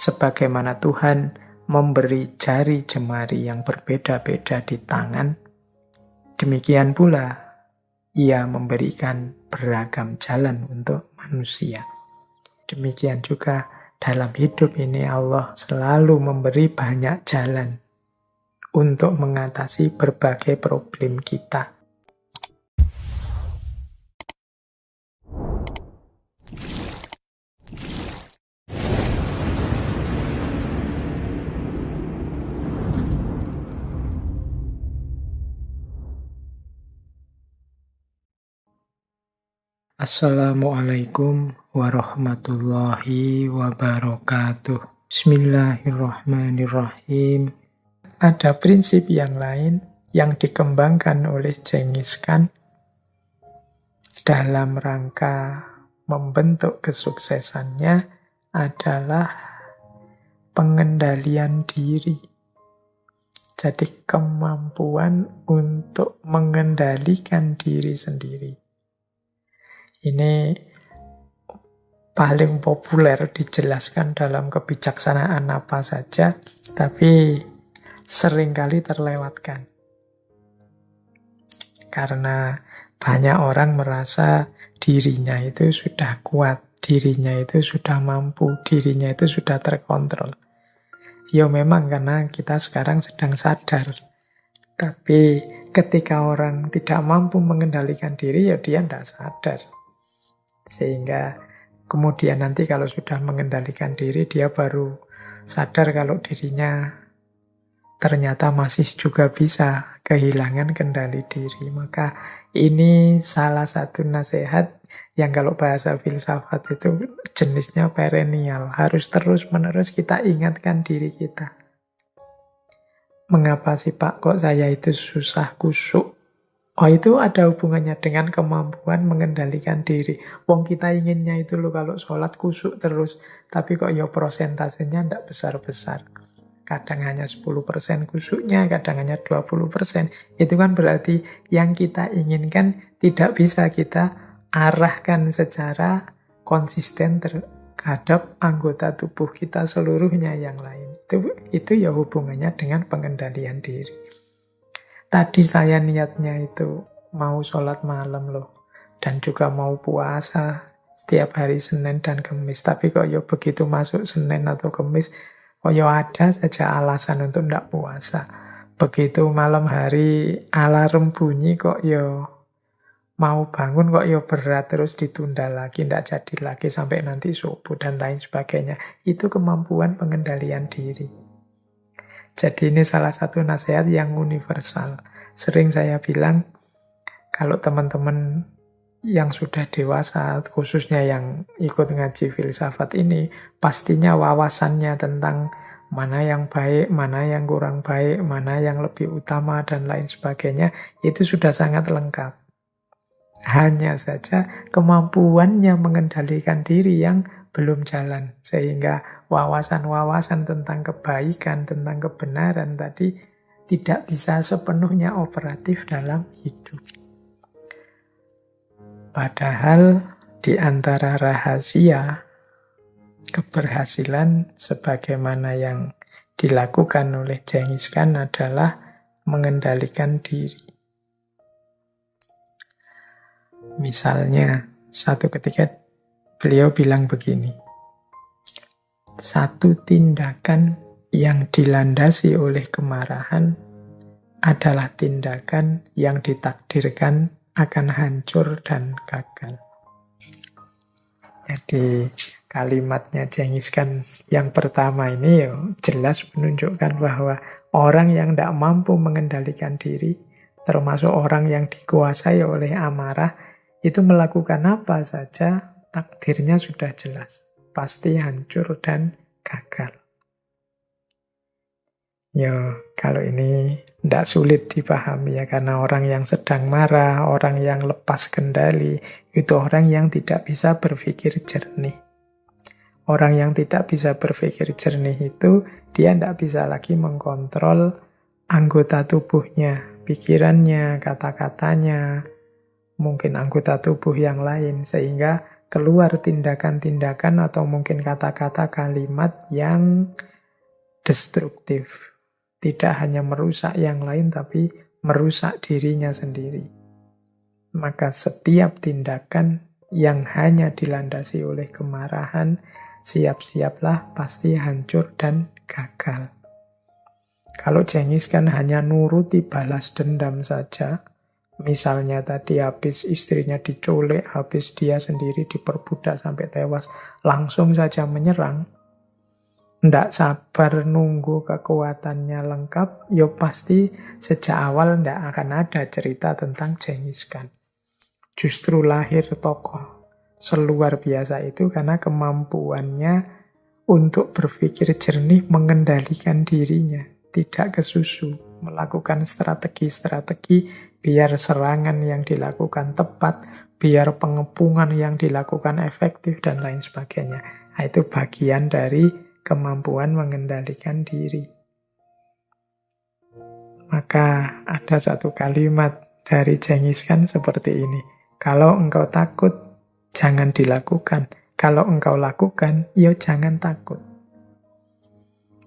Sebagaimana Tuhan memberi jari jemari yang berbeda-beda di tangan, demikian pula Ia memberikan beragam jalan untuk manusia. Demikian juga dalam hidup ini Allah selalu memberi banyak jalan untuk mengatasi berbagai problem kita. Assalamualaikum warahmatullahi wabarakatuh. Bismillahirrahmanirrahim. Ada prinsip yang lain yang dikembangkan oleh Genghis Khan dalam rangka membentuk kesuksesannya adalah pengendalian diri. Jadi kemampuan untuk mengendalikan diri sendiri. Ini paling populer dijelaskan dalam kebijaksanaan apa saja, tapi seringkali terlewatkan. Karena banyak orang merasa dirinya itu sudah kuat, dirinya itu sudah mampu, dirinya itu sudah terkontrol. Ya memang karena kita sekarang sedang sadar. Tapi ketika orang tidak mampu mengendalikan diri, ya dia tidak sadar. Sehingga kemudian nanti kalau sudah mengendalikan diri, dia baru sadar kalau dirinya ternyata masih juga bisa kehilangan kendali diri. Maka ini salah satu nasihat yang kalau bahasa filsafat itu jenisnya perennial. Harus terus-menerus kita ingatkan diri kita. Mengapa sih Pak kok saya itu susah kusuk? Oh itu ada hubungannya dengan kemampuan mengendalikan diri. Wong kita inginnya itu loh kalau sholat kusuk terus. Tapi kok ya prosentasenya tidak besar-besar. Kadang hanya 10% kusuknya, kadang hanya 20%. Itu kan berarti yang kita inginkan tidak bisa kita arahkan secara konsisten terhadap anggota tubuh kita seluruhnya yang lain. Itu ya hubungannya dengan pengendalian diri. Tadi saya niatnya itu mau sholat malam loh. Dan juga mau puasa setiap hari Senin dan Kamis. Tapi kok ya begitu masuk Senin atau Kamis, kok ya ada saja alasan untuk tidak puasa. Begitu malam hari alarm bunyi kok ya mau bangun kok ya berat terus ditunda lagi, tidak jadi lagi sampai nanti subuh dan lain sebagainya. Itu kemampuan pengendalian diri. Jadi ini salah satu nasihat yang universal. Sering saya bilang, kalau teman-teman yang sudah dewasa, khususnya yang ikut ngaji filsafat ini, pastinya wawasannya tentang mana yang baik, mana yang kurang baik, mana yang lebih utama, dan lain sebagainya, itu sudah sangat lengkap. Hanya saja kemampuannya mengendalikan diri yang belum jalan. Sehingga wawasan-wawasan tentang kebaikan, tentang kebenaran tadi tidak bisa sepenuhnya operatif dalam hidup. Padahal di antara rahasia keberhasilan sebagaimana yang dilakukan oleh Genghis Khan adalah mengendalikan diri. Misalnya, satu ketika beliau bilang begini, satu tindakan yang dilandasi oleh kemarahan adalah tindakan yang ditakdirkan akan hancur dan gagal. Jadi kalimatnya Genghis Khan yang pertama ini ya jelas menunjukkan bahwa orang yang tidak mampu mengendalikan diri, termasuk orang yang dikuasai oleh amarah, itu melakukan apa saja takdirnya sudah jelas. Pasti hancur dan gagal. Ya, kalau ini tidak sulit dipahami ya, karena orang yang sedang marah, orang yang lepas kendali, itu orang yang tidak bisa berpikir jernih. Orang yang tidak bisa berpikir jernih itu, dia tidak bisa lagi mengkontrol anggota tubuhnya, pikirannya, kata-katanya, mungkin anggota tubuh yang lain, sehingga keluar tindakan-tindakan atau mungkin kata-kata kalimat yang destruktif. Tidak hanya merusak yang lain, tapi merusak dirinya sendiri. Maka setiap tindakan yang hanya dilandasi oleh kemarahan, siap-siaplah pasti hancur dan gagal. Kalau Cenghis kan hanya nuruti balas dendam saja, misalnya tadi habis istrinya diculik, habis dia sendiri diperbudak sampai tewas, langsung saja menyerang, ndak sabar nunggu kekuatannya lengkap, yo pasti sejak awal ndak akan ada cerita tentang Cenghis Khan. Justru lahir tokoh seluar biasa itu karena kemampuannya untuk berpikir jernih, mengendalikan dirinya, tidak kesusu, melakukan strategi-strategi biar serangan yang dilakukan tepat, biar pengepungan yang dilakukan efektif, dan lain sebagainya. Nah, itu bagian dari kemampuan mengendalikan diri. Maka ada satu kalimat dari Cenghis Khan seperti ini. Kalau engkau takut, jangan dilakukan. Kalau engkau lakukan, ya jangan takut.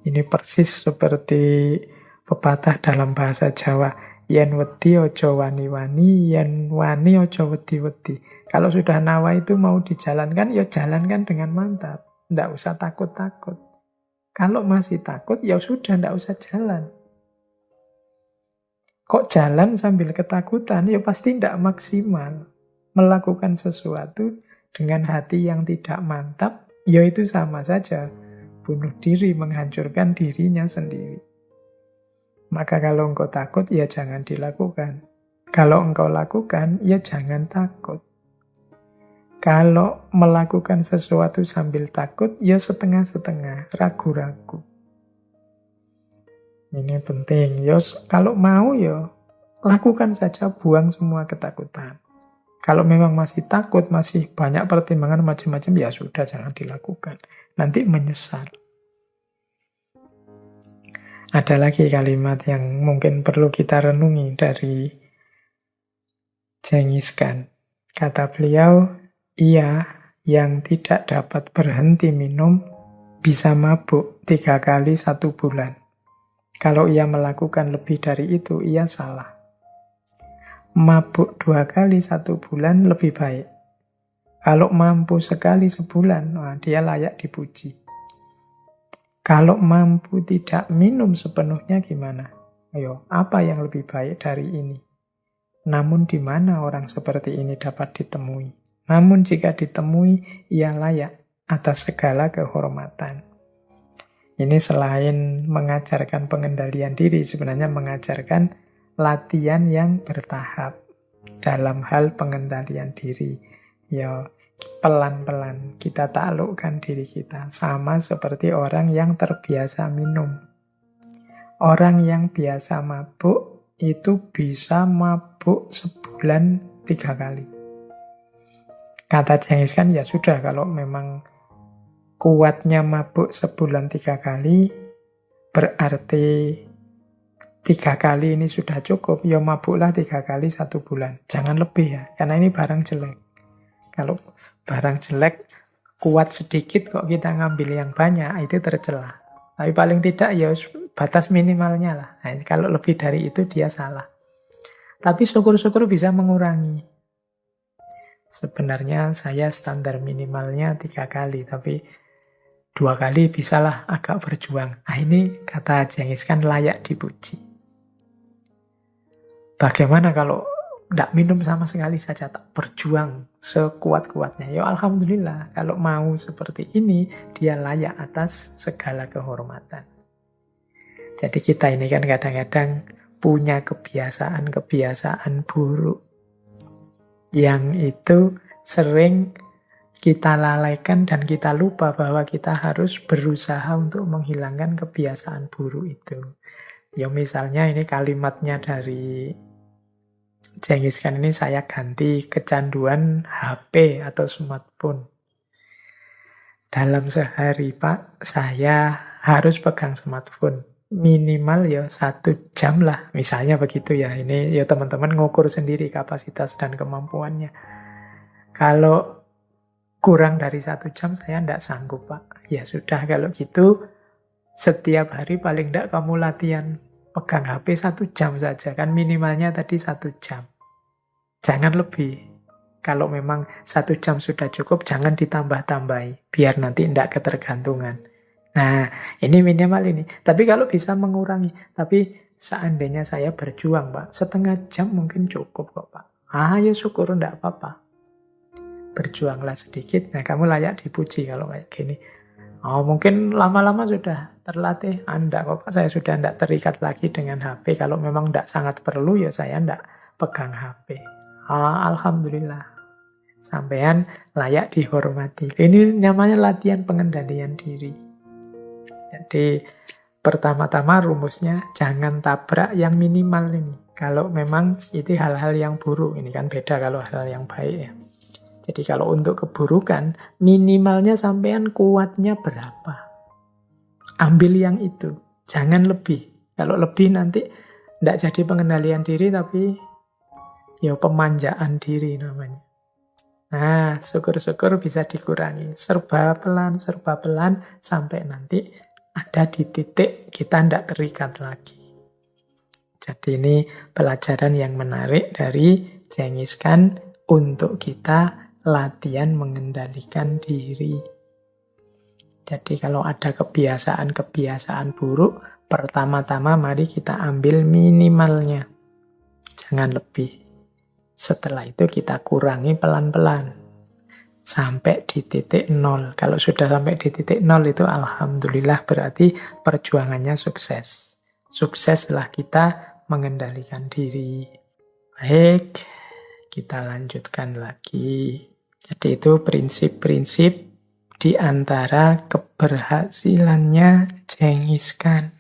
Ini persis seperti pepatah dalam bahasa Jawa. Yen wedi ojo wani-wani, yen wani ojo wedi-wedi. Kalau sudah nawa itu mau dijalankan, ya jalankan dengan mantap. Nggak usah takut-takut. Kalau masih takut, ya sudah, nggak usah jalan. Kok jalan sambil ketakutan? Ya pasti nggak maksimal. Melakukan sesuatu dengan hati yang tidak mantap, ya itu sama saja. Bunuh diri, menghancurkan dirinya sendiri. Maka kalau engkau takut, ya jangan dilakukan. Kalau engkau lakukan, ya jangan takut. Kalau melakukan sesuatu sambil takut, ya setengah-setengah, ragu-ragu. Ini penting. Ya, kalau mau, ya lakukan saja, buang semua ketakutan. Kalau memang masih takut, masih banyak pertimbangan macam-macam, ya sudah, jangan dilakukan. Nanti menyesal. Ada lagi kalimat yang mungkin perlu kita renungi dari Cenghis Khan. Kata beliau, ia yang tidak dapat berhenti minum bisa mabuk 3 kali 1 bulan. Kalau ia melakukan lebih dari itu, ia salah. Mabuk 2 kali 1 bulan lebih baik. Kalau mampu sekali sebulan, wah, dia layak dipuji. Kalau mampu tidak minum sepenuhnya gimana? Ayo, apa yang lebih baik dari ini? Namun di mana orang seperti ini dapat ditemui? Namun jika ditemui, ia layak atas segala kehormatan. Ini selain mengajarkan pengendalian diri, sebenarnya mengajarkan latihan yang bertahap dalam hal pengendalian diri. Ya, pelan-pelan kita taklukkan diri kita. Sama seperti orang yang terbiasa minum. Orang yang biasa mabuk, itu bisa mabuk sebulan 3 kali. Kata Cenghis Khan, ya sudah, kalau memang kuatnya mabuk sebulan 3 kali, berarti 3 kali ini sudah cukup, ya mabuklah 3 kali 1 bulan. Jangan lebih ya, karena ini barang jelek. Kalau barang jelek, kuat sedikit kok kita ngambil yang banyak, itu tercela. Tapi paling tidak ya batas minimalnya lah. Nah, kalau lebih dari itu dia salah. Tapi syukur-syukur bisa mengurangi. Sebenarnya saya standar minimalnya 3 kali, tapi 2 kali bisalah agak berjuang. Nah, ini kata Cenghis Khan layak dipuji. Bagaimana kalau tidak minum sama sekali saja, tak berjuang sekuat-kuatnya? Ya alhamdulillah, kalau mau seperti ini, dia layak atas segala kehormatan. Jadi kita ini kan kadang-kadang punya kebiasaan-kebiasaan buruk yang itu sering kita lalaikan dan kita lupa bahwa kita harus berusaha untuk menghilangkan kebiasaan buruk itu. Ya misalnya ini kalimatnya dari Cenghis Khan ini saya ganti kecanduan HP atau smartphone. Dalam sehari Pak, saya harus pegang smartphone. Minimal ya 1 jam lah. Misalnya begitu ya. Ini ya teman-teman ngukur sendiri kapasitas dan kemampuannya. Kalau kurang dari 1 jam saya tidak sanggup, Pak. Ya sudah, kalau gitu setiap hari paling tidak kamu latihan pegang HP 1 jam saja. Kan minimalnya tadi 1 jam. Jangan lebih. Kalau memang 1 jam sudah cukup, jangan ditambah-tambahi. Biar nanti tidak ketergantungan. Nah, ini minimal ini. Tapi kalau bisa mengurangi. Tapi seandainya saya berjuang, Pak, setengah jam mungkin cukup kok, Pak. Ya syukur, tidak apa-apa. Berjuanglah sedikit. Nah, kamu layak dipuji kalau kayak gini. Mungkin lama-lama sudah terlatih. Enggak kok, Pak, saya sudah tidak terikat lagi dengan HP. Kalau memang tidak sangat perlu, ya saya tidak pegang HP. Alhamdulillah. Sampean layak dihormati. Ini namanya latihan pengendalian diri. Jadi pertama-tama rumusnya jangan tabrak yang minimal ini. Kalau memang itu hal-hal yang buruk, ini kan beda kalau hal yang baik ya. Jadi kalau untuk keburukan, minimalnya sampean kuatnya berapa? Ambil yang itu, jangan lebih. Kalau lebih nanti tidak jadi pengendalian diri, tapi ya pemanjaan diri namanya. Nah, syukur-syukur bisa dikurangi. Serba pelan, sampai nanti ada di titik kita tidak terikat lagi. Jadi ini pelajaran yang menarik dari Genghis Khan untuk kita latihan mengendalikan diri. Jadi kalau ada kebiasaan-kebiasaan buruk, pertama-tama mari kita ambil minimalnya. Jangan lebih. Setelah itu kita kurangi pelan-pelan. Sampai di titik 0. Kalau sudah sampai di titik 0 itu alhamdulillah berarti perjuangannya sukses. Sukseslah kita mengendalikan diri. Baik, kita lanjutkan lagi. Jadi itu prinsip-prinsip di antara keberhasilannya Genghis Khan.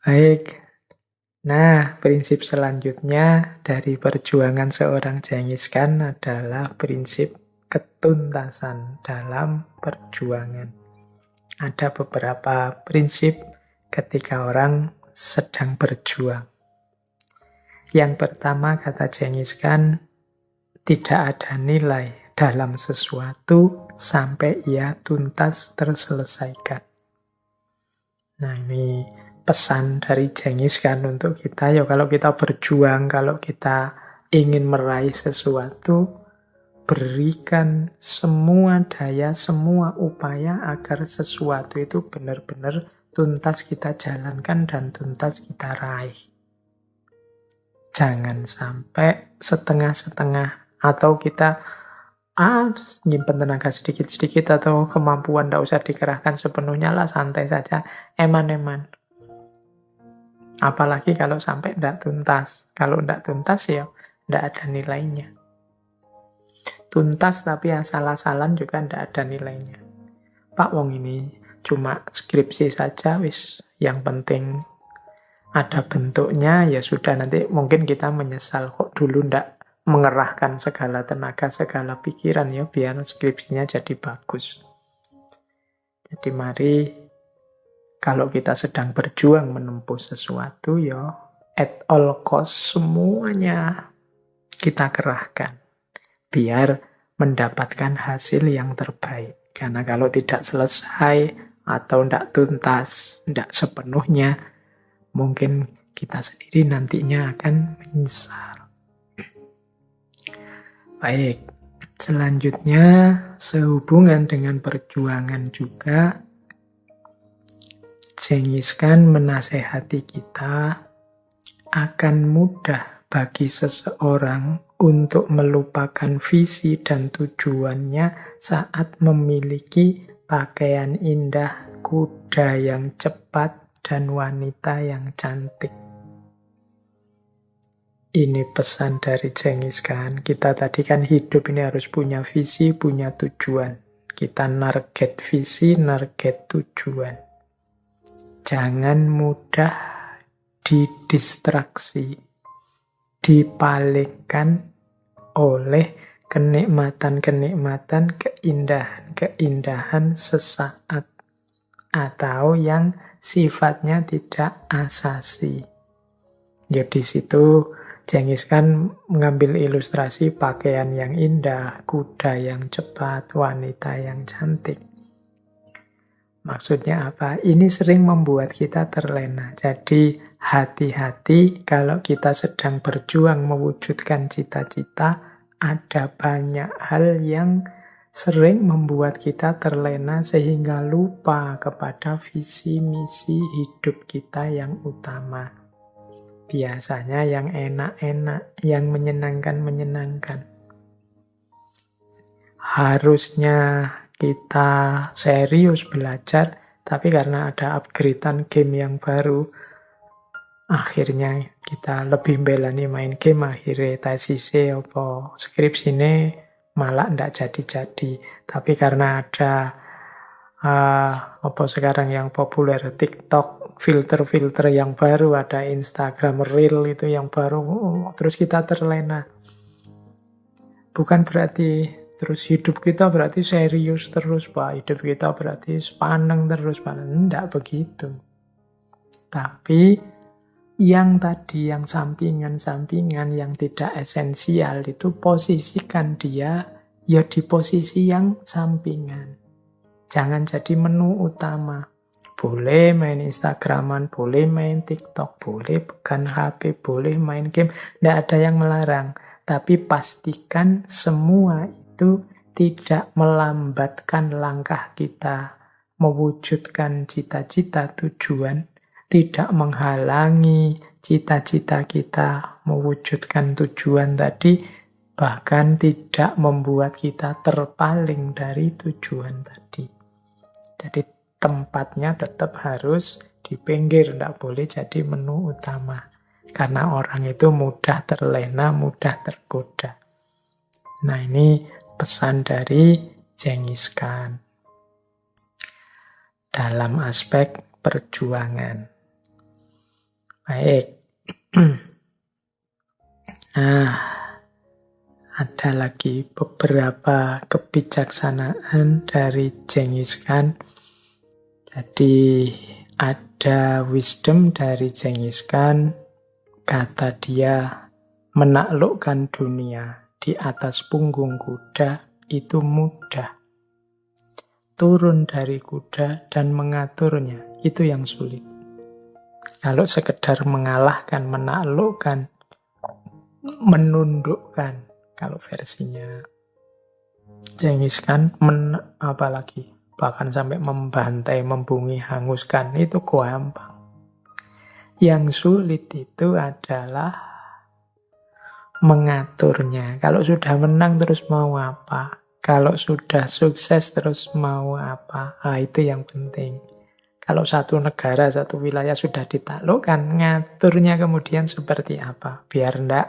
Baik. Nah, prinsip selanjutnya dari perjuangan seorang Genghis Khan adalah prinsip ketuntasan dalam perjuangan. Ada beberapa prinsip ketika orang sedang berjuang. Yang pertama, kata Genghis Khan, tidak ada nilai dalam sesuatu sampai ia tuntas terselesaikan. Nah, ini pesan dari Genghis Khan untuk kita. Ya, kalau kita berjuang, kalau kita ingin meraih sesuatu, berikan semua daya, semua upaya agar sesuatu itu benar-benar tuntas kita jalankan dan tuntas kita raih. Jangan sampai setengah-setengah atau kita nyimpen tenaga sedikit-sedikit atau kemampuan tidak usah dikerahkan sepenuhnya lah, santai saja, eman-eman. Apalagi kalau sampai tidak tuntas. Kalau tidak tuntas ya tidak ada nilainya. Tuntas tapi asal-asalan juga tidak ada nilainya. Pak, wong ini cuma skripsi saja, wis yang penting ada bentuknya, ya sudah, nanti mungkin kita menyesal kok dulu tidak mengerahkan segala tenaga, segala pikiran ya biar skripsinya jadi bagus. Jadi mari kalau kita sedang berjuang menempuh sesuatu ya at all cost semuanya kita kerahkan biar mendapatkan hasil yang terbaik. Karena kalau tidak selesai atau tidak tuntas, tidak sepenuhnya, mungkin kita sendiri nantinya akan menyesal. Baik, selanjutnya sehubungan dengan perjuangan juga, Genghis Khan menasehati kita akan mudah bagi seseorang untuk melupakan visi dan tujuannya saat memiliki pakaian indah, kuda yang cepat, dan wanita yang cantik. Ini pesan dari Genghis Khan. Kita tadi kan hidup ini harus punya visi, punya tujuan. Kita narget visi, narget tujuan. Jangan mudah didistraksi, dipalingkan oleh kenikmatan-kenikmatan, keindahan-keindahan sesaat atau yang sifatnya tidak asasi. Ya di situ Genghis Khan mengambil ilustrasi pakaian yang indah, kuda yang cepat, wanita yang cantik. Maksudnya apa? Ini sering membuat kita terlena. Jadi hati-hati kalau kita sedang berjuang mewujudkan cita-cita, ada banyak hal yang sering membuat kita terlena sehingga lupa kepada visi misi hidup kita yang utama. Biasanya yang enak-enak, yang menyenangkan-menyenangkan. Harusnya kita serius belajar, tapi karena ada upgradean game yang baru, akhirnya kita lebih belani main game, akhirnya tesise apa skripsine malah ndak jadi-jadi. Tapi karena ada apa sekarang yang populer TikTok, filter-filter yang baru, ada Instagram Reel itu yang baru, terus kita terlena. Bukan berarti terus hidup kita berarti serius terus, Pak. Hidup kita berarti sepaneng terus, Pak. Enggak begitu. Tapi yang tadi, yang sampingan-sampingan, yang tidak esensial itu posisikan dia ya di posisi yang sampingan. Jangan jadi menu utama. Boleh main Instagraman, boleh main TikTok, boleh pegang HP, boleh main game. Tidak ada yang melarang. Tapi pastikan semua itu tidak melambatkan langkah kita mewujudkan cita-cita tujuan, tidak menghalangi cita-cita kita mewujudkan tujuan tadi, bahkan tidak membuat kita terpaling dari tujuan tadi. Jadi tempatnya tetap harus di pinggir, tidak boleh jadi menu utama. Karena orang itu mudah terlena, mudah tergoda. Nah, ini pesan dari Genghis Khan dalam aspek perjuangan. Baik. Nah, ada lagi beberapa kebijaksanaan dari Genghis Khan. Jadi ada wisdom dari Genghis Khan, kata dia, menaklukkan dunia di atas punggung kuda itu mudah. Turun dari kuda dan mengaturnya, itu yang sulit. Kalau sekedar mengalahkan, menaklukkan, menundukkan, kalau versinya Genghis Khan, apalagi bahkan sampai membantai, membumi, hanguskan, itu gampang. Yang sulit itu adalah mengaturnya. Kalau sudah menang terus mau apa? Kalau sudah sukses terus mau apa? Nah, itu yang penting. Kalau satu negara, satu wilayah sudah ditaklukkan, ngaturnya kemudian seperti apa? Biar ndak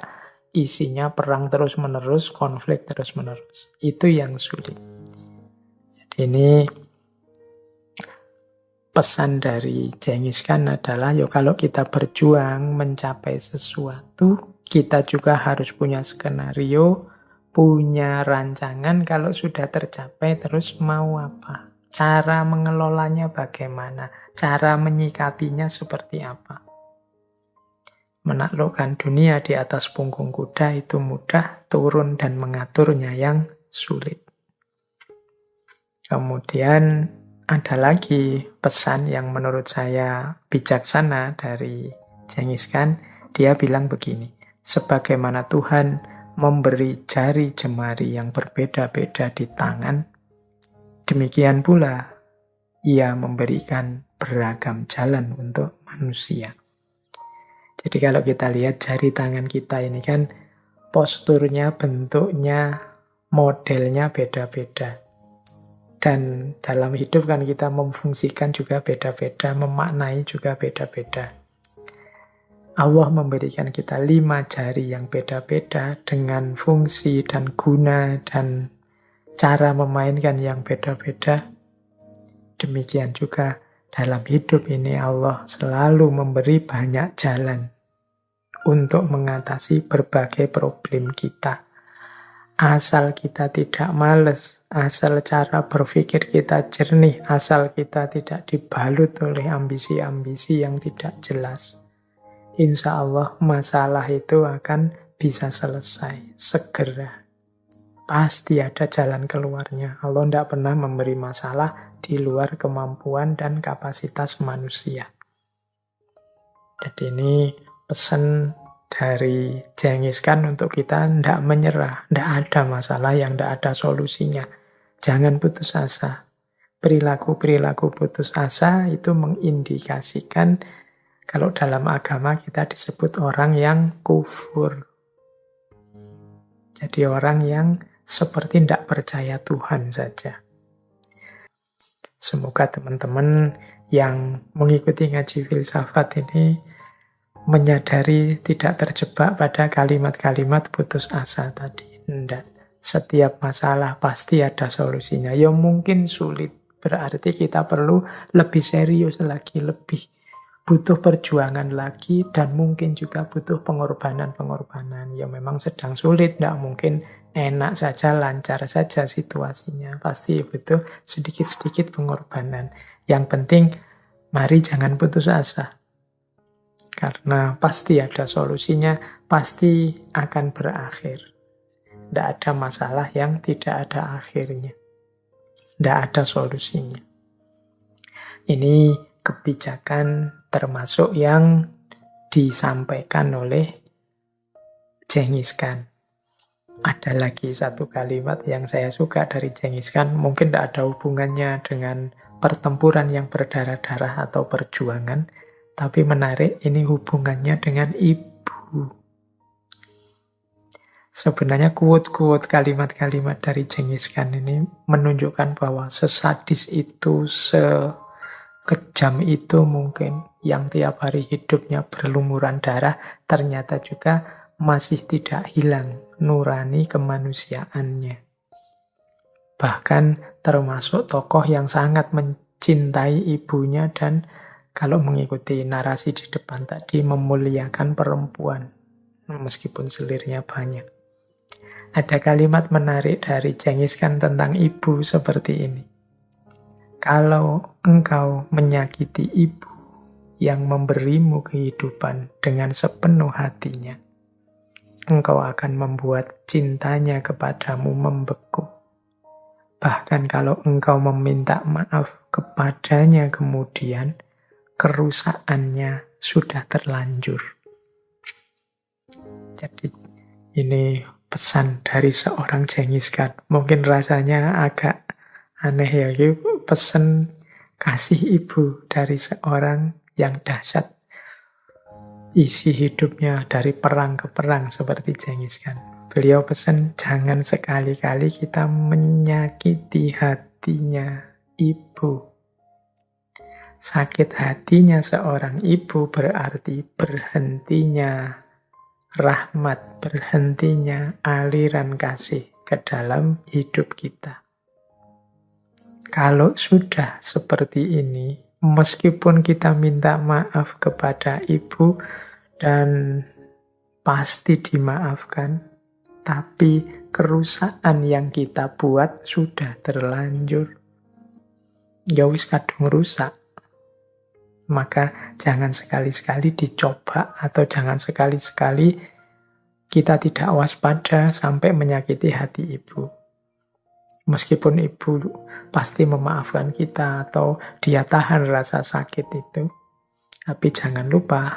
isinya perang terus-menerus, konflik terus-menerus. Itu yang sulit. Jadi ini pesan dari Genghis Khan adalah, kalau kita berjuang mencapai sesuatu, kita juga harus punya skenario, punya rancangan. Kalau sudah tercapai, terus mau apa? Cara mengelolanya bagaimana? Cara menyikapinya seperti apa? Menaklukkan dunia di atas punggung kuda itu mudah, turun dan mengaturnya yang sulit. Kemudian ada lagi pesan yang menurut saya bijaksana dari Genghis Khan. Dia bilang begini, sebagaimana Tuhan memberi jari jemari yang berbeda-beda di tangan, demikian pula Ia memberikan beragam jalan untuk manusia. Jadi kalau kita lihat jari tangan kita ini kan posturnya, bentuknya, modelnya beda-beda. Dan dalam hidup kan kita memfungsikan juga beda-beda, memaknai juga beda-beda. Allah memberikan kita 5 jari yang beda-beda dengan fungsi dan guna dan cara memainkan yang beda-beda. Demikian juga dalam hidup ini Allah selalu memberi banyak jalan untuk mengatasi berbagai problem kita. Asal kita tidak malas, asal cara berpikir kita jernih, asal kita tidak dibalut oleh ambisi-ambisi yang tidak jelas. insya Allah masalah itu akan bisa selesai segera. Pasti ada jalan keluarnya. Allah tidak pernah memberi masalah di luar kemampuan dan kapasitas manusia. Jadi ini pesan dari Genghis Khan untuk kita tidak menyerah. Tidak ada masalah yang tidak ada solusinya. Jangan putus asa. Perilaku-perilaku putus asa itu mengindikasikan kalau dalam agama kita disebut orang yang kufur. Jadi orang yang seperti tidak percaya Tuhan saja. Semoga teman-teman yang mengikuti ngaji filsafat ini menyadari tidak terjebak pada kalimat-kalimat putus asa tadi. Tidak. Setiap masalah pasti ada solusinya. Ya mungkin sulit. Berarti kita perlu lebih serius lagi, lebih butuh perjuangan lagi, dan mungkin juga butuh pengorbanan-pengorbanan. Ya memang sedang sulit, tidak mungkin enak saja, lancar saja situasinya. Pasti butuh sedikit-sedikit pengorbanan. Yang penting, mari jangan putus asa. Karena pasti ada solusinya, pasti akan berakhir. Tidak ada masalah yang tidak ada akhirnya. Tidak ada solusinya. Ini kebijakan termasuk yang disampaikan oleh Genghis Khan. Ada lagi satu kalimat yang saya suka dari Genghis Khan, mungkin tidak ada hubungannya dengan pertempuran yang berdarah-darah atau perjuangan, tapi menarik, ini hubungannya dengan ibu. Sebenarnya quote-quote kalimat-kalimat dari Genghis Khan ini menunjukkan bahwa sesadis itu, sekejam itu mungkin, yang tiap hari hidupnya berlumuran darah, ternyata juga masih tidak hilang nurani kemanusiaannya. Bahkan termasuk tokoh yang sangat mencintai ibunya dan kalau mengikuti narasi di depan tadi memuliakan perempuan meskipun selirnya banyak. Ada kalimat menarik dari Genghis Khan tentang ibu seperti ini. Kalau engkau menyakiti ibu yang memberimu kehidupan dengan sepenuh hatinya, engkau akan membuat cintanya kepadamu membeku. Bahkan kalau engkau meminta maaf kepadanya kemudian, kerusakannya sudah terlanjur. Jadi ini pesan dari seorang Genghis Khan. Mungkin rasanya agak aneh ya, pesan kasih ibu dari seorang yang dahsyat. Isi hidupnya dari perang ke perang seperti Genghis Khan. Beliau pesan, jangan sekali-kali kita menyakiti hatinya ibu. Sakit hatinya seorang ibu berarti berhentinya rahmat, berhentinya aliran kasih ke dalam hidup kita. Kalau sudah seperti ini, meskipun kita minta maaf kepada ibu dan pasti dimaafkan, tapi kerusakan yang kita buat sudah terlanjur. Ya wis kadung rusak. Maka jangan sekali-sekali dicoba atau jangan sekali-sekali kita tidak waspada sampai menyakiti hati ibu. Meskipun ibu pasti memaafkan kita atau dia tahan rasa sakit itu. Tapi jangan lupa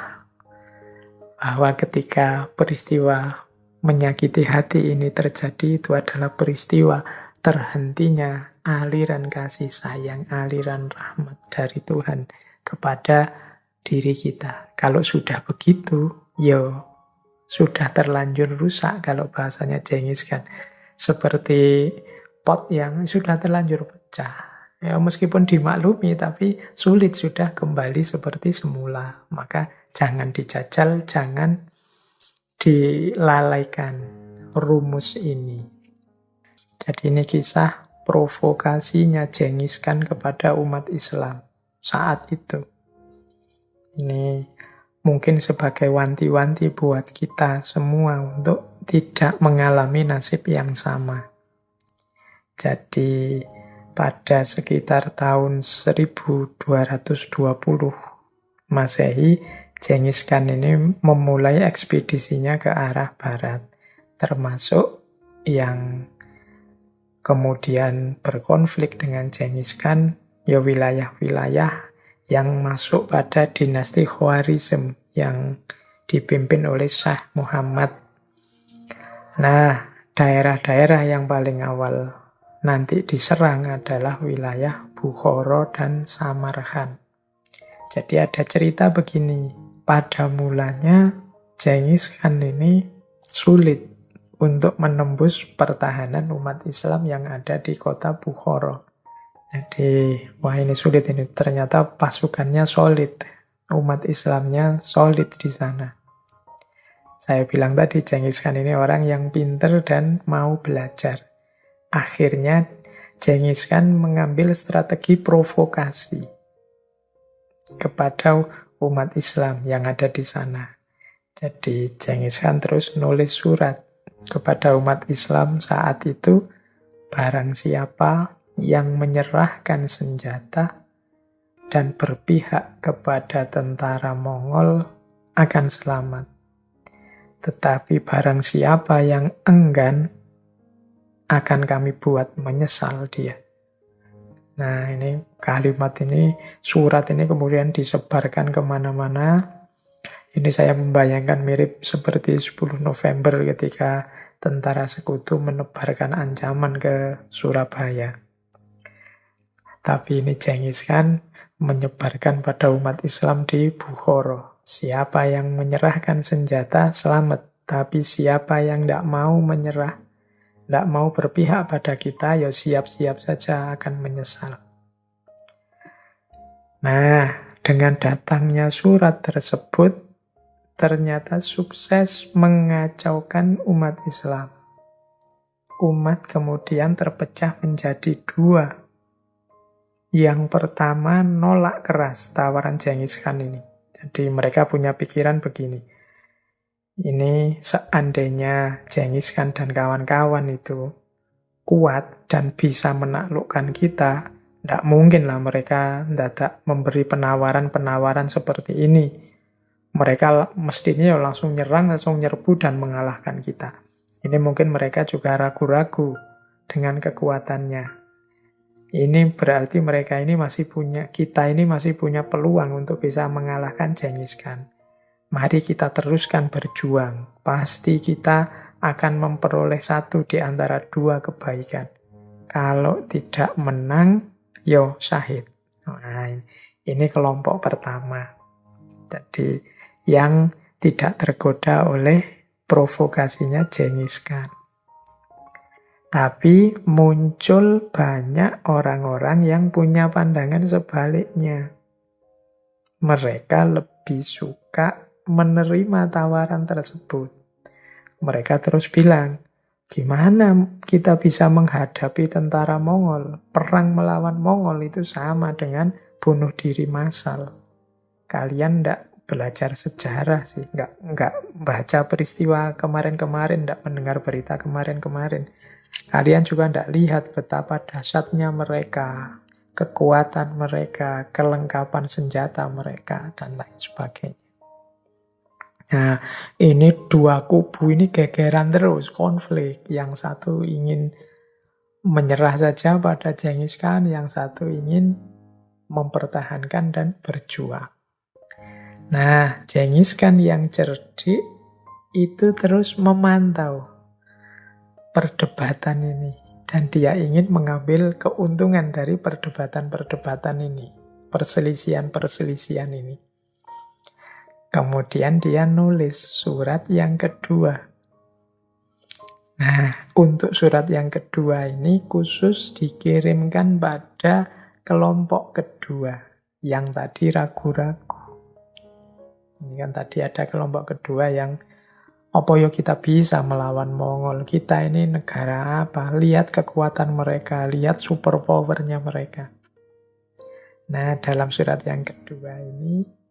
bahwa ketika peristiwa menyakiti hati ini terjadi, itu adalah peristiwa terhentinya aliran kasih sayang, aliran rahmat dari Tuhan kepada diri kita. Kalau sudah begitu, ya sudah terlanjur rusak kalau bahasanya Genghis Khan. Seperti pot yang sudah terlanjur pecah. Ya, meskipun dimaklumi, tapi sulit sudah kembali seperti semula. Maka jangan dijajal, jangan dilalaikan rumus ini. Jadi ini kisah provokasinya Genghis Khan kepada umat Islam saat itu. Ini mungkin sebagai wanti-wanti buat kita semua untuk tidak mengalami nasib yang sama. Jadi pada sekitar tahun 1220 Masehi, Genghis Khan ini memulai ekspedisinya ke arah barat, termasuk yang kemudian berkonflik dengan Genghis Khan, ya wilayah-wilayah yang masuk pada dinasti Khwarizm yang dipimpin oleh Shah Muhammad. Nah, daerah-daerah yang paling awal nanti diserang adalah wilayah Bukhara dan Samarkand. Jadi ada cerita begini, pada mulanya Genghis Khan ini sulit untuk menembus pertahanan umat Islam yang ada di kota Bukhara. Jadi, wah ini sulit ini. Ternyata pasukannya solid. Umat Islamnya solid di sana. Saya bilang tadi, Genghis Khan ini orang yang pinter dan mau belajar. Akhirnya, Genghis Khan mengambil strategi provokasi kepada umat Islam yang ada di sana. Jadi, Genghis Khan terus nulis surat kepada umat Islam saat itu, barang siapa yang menyerahkan senjata dan berpihak kepada tentara Mongol akan selamat. Tetapi barang siapa yang enggan, akan kami buat menyesal dia. Nah, ini kalimat ini, surat ini kemudian disebarkan kemana-mana. Ini saya membayangkan mirip seperti 10 November ketika tentara sekutu menebarkan ancaman ke Surabaya. Tapi ini Genghis Khan menyebarkan pada umat Islam di Bukhara. Siapa yang menyerahkan senjata, selamat. Tapi siapa yang tidak mau menyerah, tidak mau berpihak pada kita, ya siap-siap saja akan menyesal. Nah, dengan datangnya surat tersebut, ternyata sukses mengacaukan umat Islam. Umat kemudian terpecah menjadi dua. Yang pertama nolak keras tawaran Genghis Khan ini. Jadi mereka punya pikiran begini. Ini seandainya Genghis Khan dan kawan-kawan itu kuat dan bisa menaklukkan kita, tidak mungkin lah mereka mendadak memberi penawaran-penawaran seperti ini. Mereka mestinya langsung nyerang, langsung nyerbu dan mengalahkan kita. Ini mungkin mereka juga ragu-ragu dengan kekuatannya. Ini berarti mereka ini masih punya, kita ini masih punya peluang untuk bisa mengalahkan Genghis Khan. Mari kita teruskan berjuang. Pasti kita akan memperoleh satu di antara dua kebaikan. Kalau tidak menang, yo syahid. Nah, ini kelompok pertama. Jadi yang tidak tergoda oleh provokasinya Genghis Khan. Tapi muncul banyak orang-orang yang punya pandangan sebaliknya. Mereka lebih suka menerima tawaran tersebut. Mereka terus bilang, gimana kita bisa menghadapi tentara Mongol? Perang melawan Mongol itu sama dengan bunuh diri massal. Kalian tidak belajar sejarah sih, nggak baca peristiwa kemarin-kemarin, nggak mendengar berita kemarin-kemarin. Kalian juga nggak lihat betapa dahsyatnya mereka, kekuatan mereka, kelengkapan senjata mereka, dan lain sebagainya. Nah, ini dua kubu ini gegeran terus, konflik. Yang satu ingin menyerah saja pada Genghis Khan, yang satu ingin mempertahankan dan berjuang. Nah, Genghis Khan yang cerdik itu terus memantau perdebatan ini. Dan dia ingin mengambil keuntungan dari perdebatan-perdebatan ini. Perselisihan-perselisihan ini. Kemudian dia nulis surat yang kedua. Nah, untuk surat yang kedua ini khusus dikirimkan pada kelompok kedua. Yang tadi ragu-ragu. Ini kan tadi ada kelompok kedua yang apa ya kita bisa melawan Mongol. Kita ini negara apa? Lihat kekuatan mereka, lihat super powernya mereka. Nah, dalam surat yang kedua ini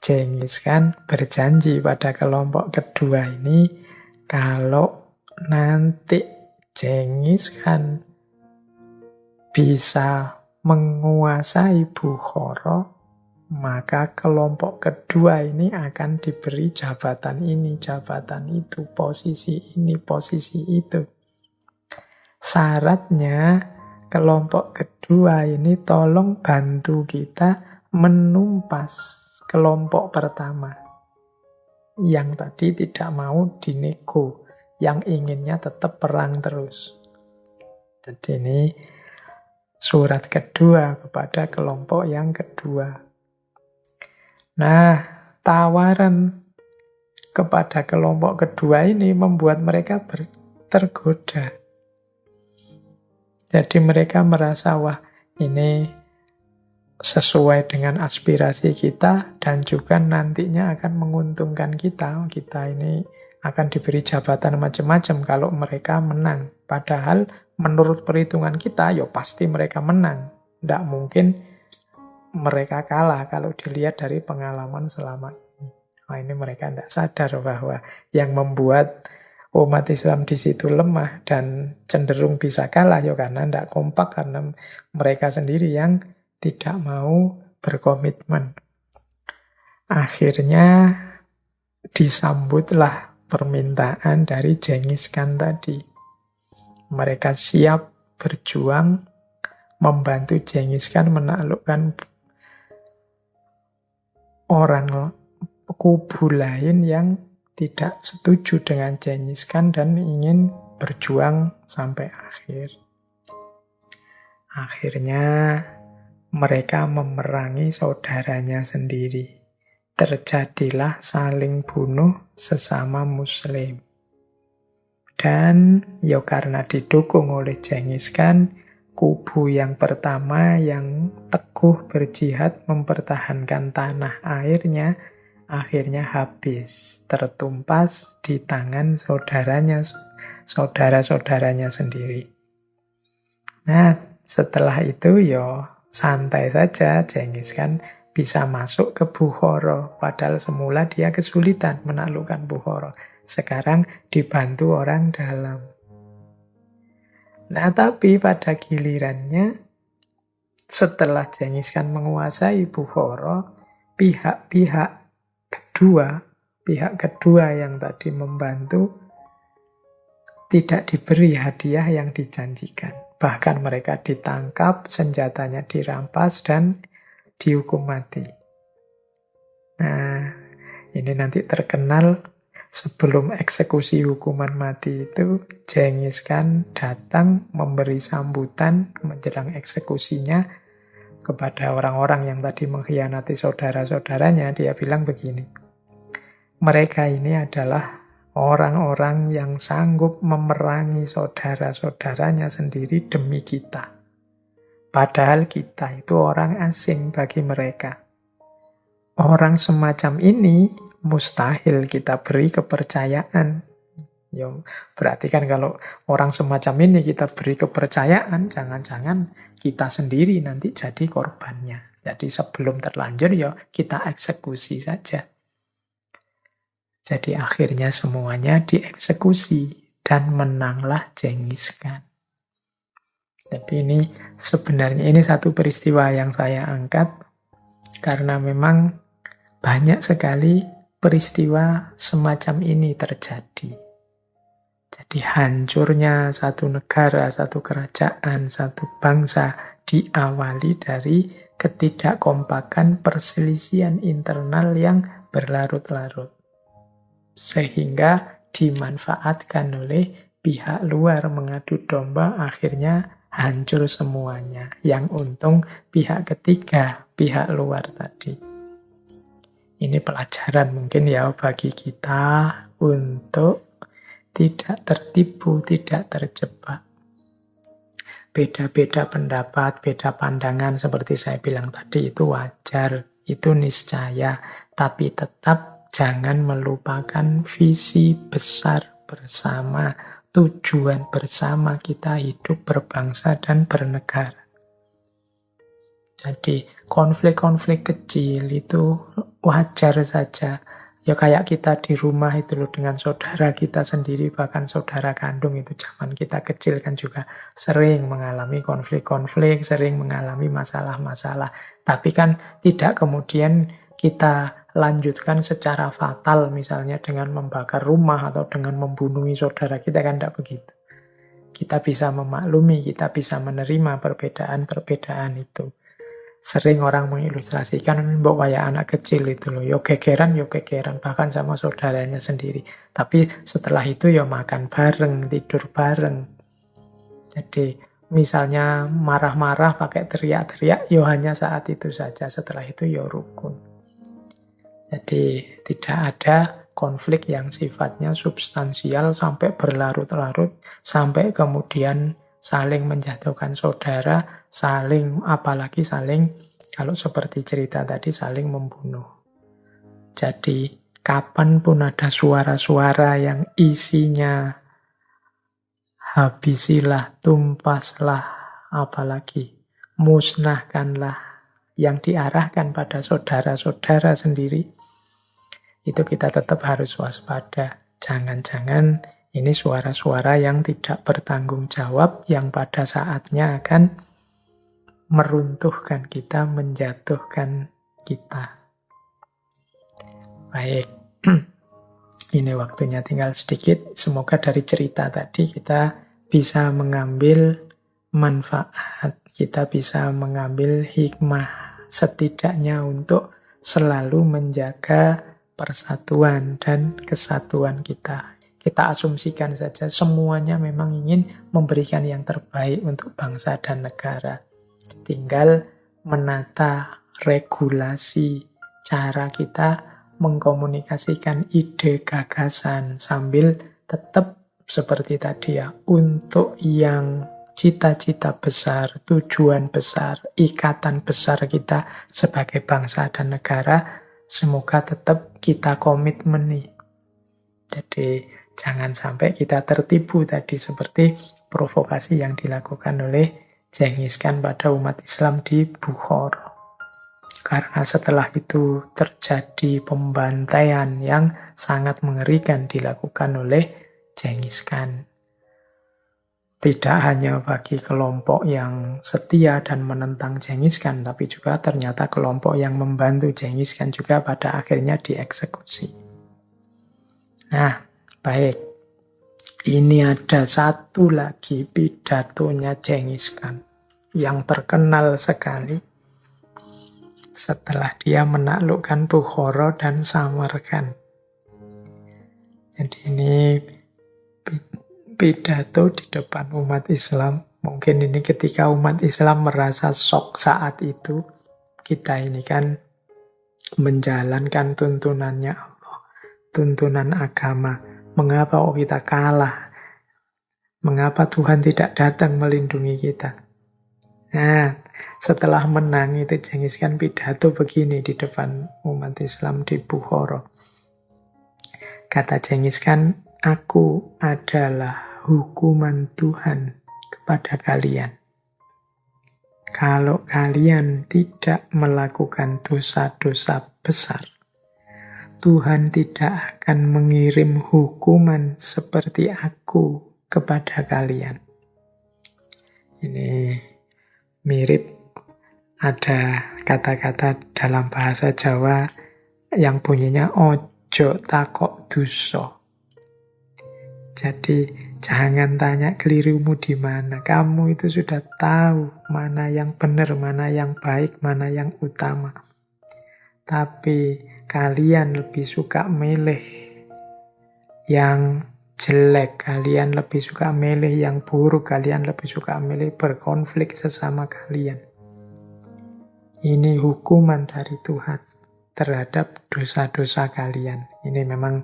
Genghis Khan berjanji pada kelompok kedua ini kalau nanti Genghis Khan bisa menguasai Bukhara, maka kelompok kedua ini akan diberi jabatan ini, jabatan itu, posisi ini, posisi itu. Syaratnya kelompok kedua ini tolong bantu kita menumpas kelompok pertama yang tadi tidak mau dinego, yang inginnya tetap perang terus. Jadi ini surat kedua kepada kelompok yang kedua. Nah, tawaran kepada kelompok kedua ini membuat mereka tergoda. Jadi mereka merasa, wah ini sesuai dengan aspirasi kita dan juga nantinya akan menguntungkan kita. Kita ini akan diberi jabatan macam-macam kalau mereka menang. Padahal menurut perhitungan kita, ya pasti mereka menang. Tidak mungkin mereka kalah kalau dilihat dari pengalaman selama ini. Nah, ini mereka tidak sadar bahwa yang membuat umat Islam di situ lemah dan cenderung bisa kalah ya karena tidak kompak, karena mereka sendiri yang tidak mau berkomitmen. Akhirnya disambutlah permintaan dari Genghis Khan tadi. Mereka siap berjuang membantu Genghis Khan menaklukkan orang kubu lain yang tidak setuju dengan Genghis Khan dan ingin berjuang sampai akhir. Akhirnya mereka memerangi saudaranya sendiri. Terjadilah saling bunuh sesama muslim. Dan ya karena didukung oleh Genghis Khan, kubu yang pertama yang teguh berjihad mempertahankan tanah airnya, akhirnya habis, tertumpas di tangan saudara-saudaranya sendiri. Nah, setelah itu ya santai saja, Genghis Khan bisa masuk ke Bukhara, padahal semula dia kesulitan menaklukkan Bukhara. Sekarang dibantu orang dalam. Nah, tapi pada gilirannya setelah Genghis Khan menguasai Bukhara, pihak kedua yang tadi membantu tidak diberi hadiah yang dijanjikan. Bahkan mereka ditangkap, senjatanya dirampas dan dihukum mati. Nah, ini nanti terkenal. Sebelum eksekusi hukuman mati itu, Genghis Khan datang memberi sambutan menjelang eksekusinya kepada orang-orang yang tadi mengkhianati saudara-saudaranya. Dia bilang begini, mereka ini adalah orang-orang yang sanggup memerangi saudara-saudaranya sendiri demi kita. Padahal kita itu orang asing bagi mereka. Orang semacam ini mustahil kita beri kepercayaan. Ya, berarti kan kalau orang semacam ini kita beri kepercayaan, jangan-jangan kita sendiri nanti jadi korbannya. Jadi sebelum terlanjur ya kita eksekusi saja. Jadi akhirnya semuanya dieksekusi dan menanglah Genghis Khan. Jadi ini sebenarnya ini satu peristiwa yang saya angkat karena memang banyak sekali peristiwa semacam ini terjadi. Jadi hancurnya satu negara, satu kerajaan, satu bangsa diawali dari ketidakkompakan perselisihan internal yang berlarut-larut. Sehingga dimanfaatkan oleh pihak luar mengadu domba, akhirnya hancur semuanya. Yang untung pihak ketiga, pihak luar tadi. Ini pelajaran mungkin ya bagi kita untuk tidak tertipu, tidak terjebak. Beda-beda pendapat, beda pandangan seperti saya bilang tadi itu wajar, itu niscaya. Tapi tetap jangan melupakan visi besar bersama, tujuan bersama kita hidup berbangsa dan bernegara. Jadi konflik-konflik kecil itu wajar saja. Ya kayak kita di rumah itu loh dengan saudara kita sendiri, bahkan saudara kandung itu zaman kita kecil kan juga sering mengalami konflik-konflik, sering mengalami masalah-masalah. Tapi kan tidak kemudian kita lanjutkan secara fatal misalnya dengan membakar rumah atau dengan membunuh saudara kita, kan tidak begitu. Kita bisa memaklumi, kita bisa menerima perbedaan-perbedaan itu. Sering orang mengilustrasikan mbok kayak anak kecil itu loh, yo gegeran, bahkan sama saudaranya sendiri. Tapi setelah itu yo makan bareng, tidur bareng. Jadi misalnya marah-marah pakai teriak-teriak, yo hanya saat itu saja. Setelah itu yo rukun. Jadi tidak ada konflik yang sifatnya substansial sampai berlarut-larut, sampai kemudian saling menjatuhkan saudara, apalagi saling, kalau seperti cerita tadi, saling membunuh. Jadi, kapanpun ada suara-suara yang isinya habisilah, tumpaslah, apalagi musnahkanlah, yang diarahkan pada saudara-saudara sendiri, itu kita tetap harus waspada. Jangan-jangan ini suara-suara yang tidak bertanggung jawab, yang pada saatnya akan meruntuhkan kita, menjatuhkan kita. Baik, ini waktunya tinggal sedikit. Semoga dari cerita tadi kita bisa mengambil manfaat, kita bisa mengambil hikmah, setidaknya untuk selalu menjaga persatuan dan kesatuan kita. Kita asumsikan saja semuanya memang ingin memberikan yang terbaik untuk bangsa dan negara. Tinggal menata regulasi cara kita mengkomunikasikan ide gagasan sambil tetap seperti tadi ya, untuk yang cita-cita besar, tujuan besar, ikatan besar kita sebagai bangsa dan negara, semoga tetap kita komitmen nih. Jadi jangan sampai kita tertipu tadi seperti provokasi yang dilakukan oleh Genghis Khan pada umat Islam di Bukhara. Karena setelah itu terjadi pembantaian yang sangat mengerikan dilakukan oleh Genghis Khan. Tidak hanya bagi kelompok yang setia dan menentang Genghis Khan, tapi juga ternyata kelompok yang membantu Genghis Khan juga pada akhirnya dieksekusi. Nah, baik. Ini ada satu lagi pidatonya Genghis Khan yang terkenal sekali setelah dia menaklukkan Bukhara dan Samarkand. Jadi ini pidato di depan umat Islam. Mungkin ini ketika umat Islam merasa shock saat itu. Kita ini kan menjalankan tuntunannya Allah, tuntunan agama. Mengapa kita kalah? Mengapa Tuhan tidak datang melindungi kita? Nah, setelah menang itu Genghis Khan pidato begini di depan umat Islam di Bukhara. Kata Genghis Khan, aku adalah hukuman Tuhan kepada kalian. Kalau kalian tidak melakukan dosa-dosa besar, Tuhan tidak akan mengirim hukuman seperti aku kepada kalian. Ini mirip, ada kata-kata dalam bahasa Jawa yang bunyinya ojo takok dosa. Jadi jangan tanya kelirumu di mana. Kamu itu sudah tahu mana yang benar, mana yang baik, mana yang utama. Tapi kalian lebih suka milih yang jelek, kalian lebih suka milih yang buruk, kalian lebih suka milih berkonflik sesama kalian. Ini hukuman dari Tuhan terhadap dosa-dosa kalian. Ini memang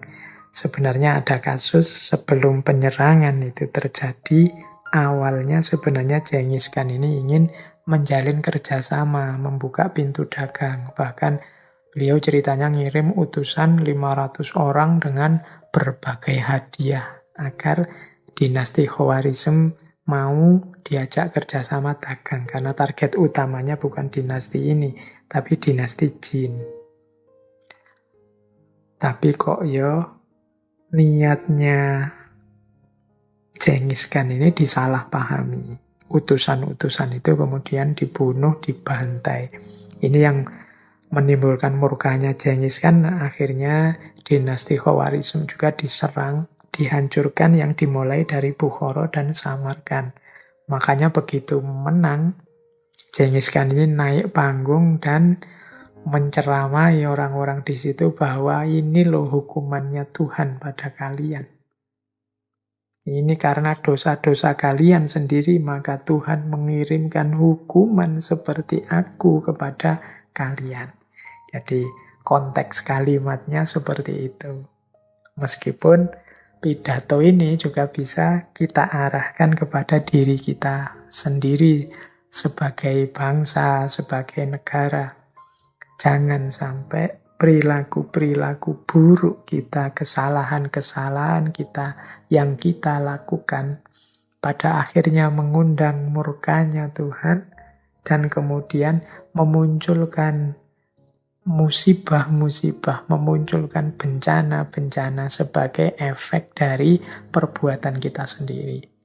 sebenarnya ada kasus sebelum penyerangan itu terjadi. Awalnya sebenarnya Genghis Khan ini ingin menjalin kerjasama, membuka pintu dagang. Bahkan beliau ceritanya ngirim utusan 500 orang dengan berbagai hadiah agar dinasti Khawarizm mau diajak kerjasama dagang. Karena target utamanya bukan dinasti ini, tapi dinasti Jin. Tapi kok niatnya Genghis Khan ini disalahpahami. Utusan-utusan itu kemudian dibunuh, dibantai. Ini yang menimbulkan murkanya Genghis Khan, akhirnya dinasti Khawarizm juga diserang, dihancurkan yang dimulai dari Bukhara dan Samarkand. Makanya begitu menang, Genghis Khan ini naik panggung dan menceramai orang-orang di situ bahwa ini loh hukumannya Tuhan pada kalian. Ini karena dosa-dosa kalian sendiri, maka Tuhan mengirimkan hukuman seperti aku kepada kalian. Jadi konteks kalimatnya seperti itu. Meskipun pidato ini juga bisa kita arahkan kepada diri kita sendiri sebagai bangsa, sebagai negara. Jangan sampai perilaku-perilaku buruk kita, kesalahan-kesalahan kita yang kita lakukan pada akhirnya mengundang murkanya Tuhan dan kemudian memunculkan musibah-musibah, memunculkan bencana-bencana sebagai efek dari perbuatan kita sendiri.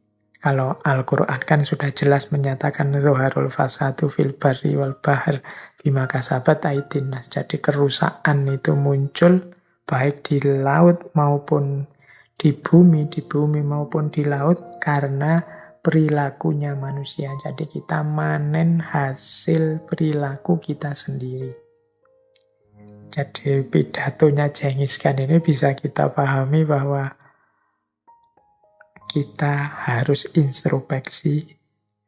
Kalau Al-Quran kan sudah jelas menyatakan Zuharul fasadu fil barri wal bahr bima kasabat aydin nas. Jadi kerusakan itu muncul baik di laut maupun di bumi maupun di laut karena perilakunya manusia. Jadi kita manen hasil perilaku kita sendiri. Jadi pidatonya Genghis Khan ini bisa kita pahami bahwa kita harus introspeksi,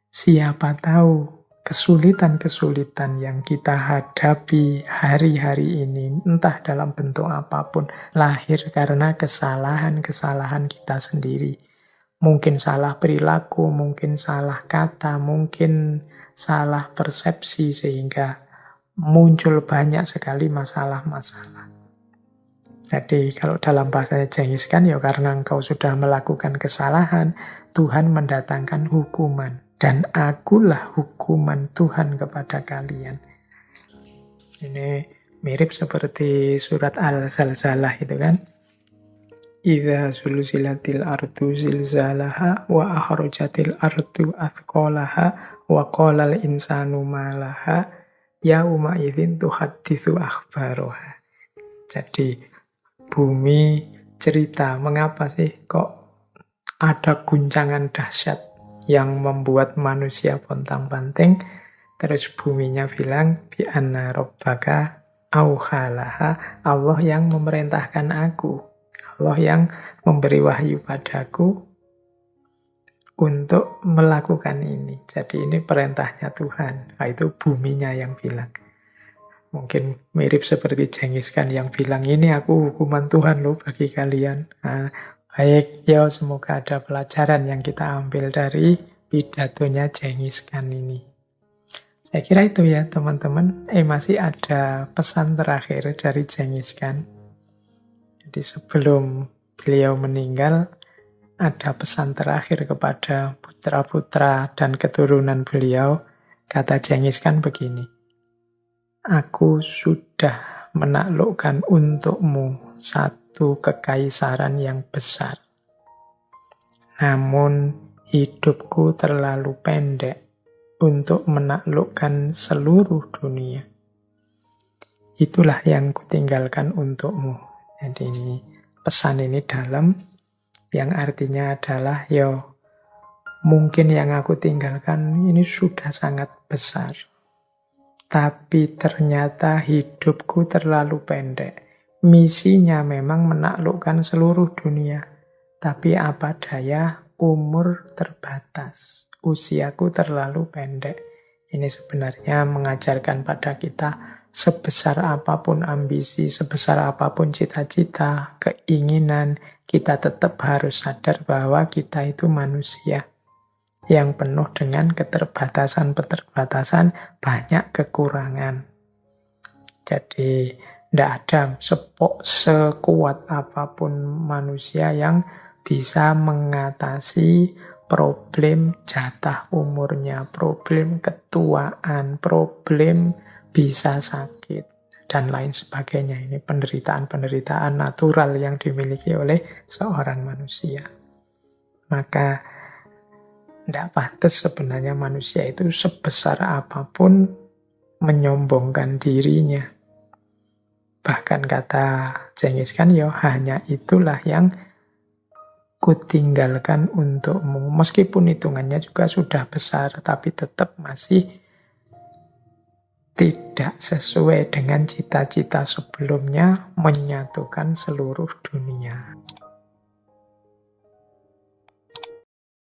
siapa tahu kesulitan-kesulitan yang kita hadapi hari-hari ini, entah dalam bentuk apapun, lahir karena kesalahan-kesalahan kita sendiri. Mungkin salah perilaku, mungkin salah kata, mungkin salah persepsi, sehingga muncul banyak sekali masalah-masalah. Jadi kalau dalam bahasanya Genghis Khan, karena engkau sudah melakukan kesalahan, Tuhan mendatangkan hukuman. Dan akulah hukuman Tuhan kepada kalian. Ini mirip seperti surat Al-Zalzalah itu kan. Idza zulzilatil ardu zilzalaha wa akhrajatil ardu athqalaha wa qalal insanu ma laha yauma idzin tuhadditsu akhbaraha. Jadi bumi cerita, mengapa sih kok ada guncangan dahsyat yang membuat manusia pontang-panting. Terus buminya bilang, bi anna rabbaka auhalaha, Allah yang memerintahkan aku, Allah yang memberi wahyu padaku untuk melakukan ini. Jadi ini perintahnya Tuhan. Nah, itu buminya yang bilang. Mungkin mirip seperti Genghis Khan yang bilang, ini aku hukuman Tuhan loh bagi kalian. Nah, baik, semoga ada pelajaran yang kita ambil dari pidatonya Genghis Khan ini. Saya kira itu ya teman-teman. Masih ada pesan terakhir dari Genghis Khan. Jadi sebelum beliau meninggal, ada pesan terakhir kepada putra-putra dan keturunan beliau. Kata Genghis Khan begini, aku sudah menaklukkan untukmu satu kekaisaran yang besar. Namun hidupku terlalu pendek untuk menaklukkan seluruh dunia. Itulah yang kutinggalkan untukmu. Jadi ini pesan ini dalam, yang artinya adalah mungkin yang aku tinggalkan ini sudah sangat besar. Tapi ternyata hidupku terlalu pendek. Misinya memang menaklukkan seluruh dunia. Tapi apa daya, umur terbatas. Usiaku terlalu pendek. Ini sebenarnya mengajarkan pada kita, sebesar apapun ambisi, sebesar apapun cita-cita, keinginan, kita tetap harus sadar bahwa kita itu manusia yang penuh dengan keterbatasan-keterbatasan, banyak kekurangan. Jadi tidak ada sekuat apapun manusia yang bisa mengatasi problem jatah umurnya, problem ketuaan, problem bisa sakit. dan lain sebagainya. Ini penderitaan-penderitaan natural yang dimiliki oleh seorang manusia. Maka tidak pantas sebenarnya manusia itu sebesar apapun menyombongkan dirinya. Bahkan kata Genghis Khan, ya hanya itulah yang kutinggalkan untukmu. Meskipun hitungannya juga sudah besar, tapi tetap masih tidak sesuai dengan cita-cita sebelumnya menyatukan seluruh dunia.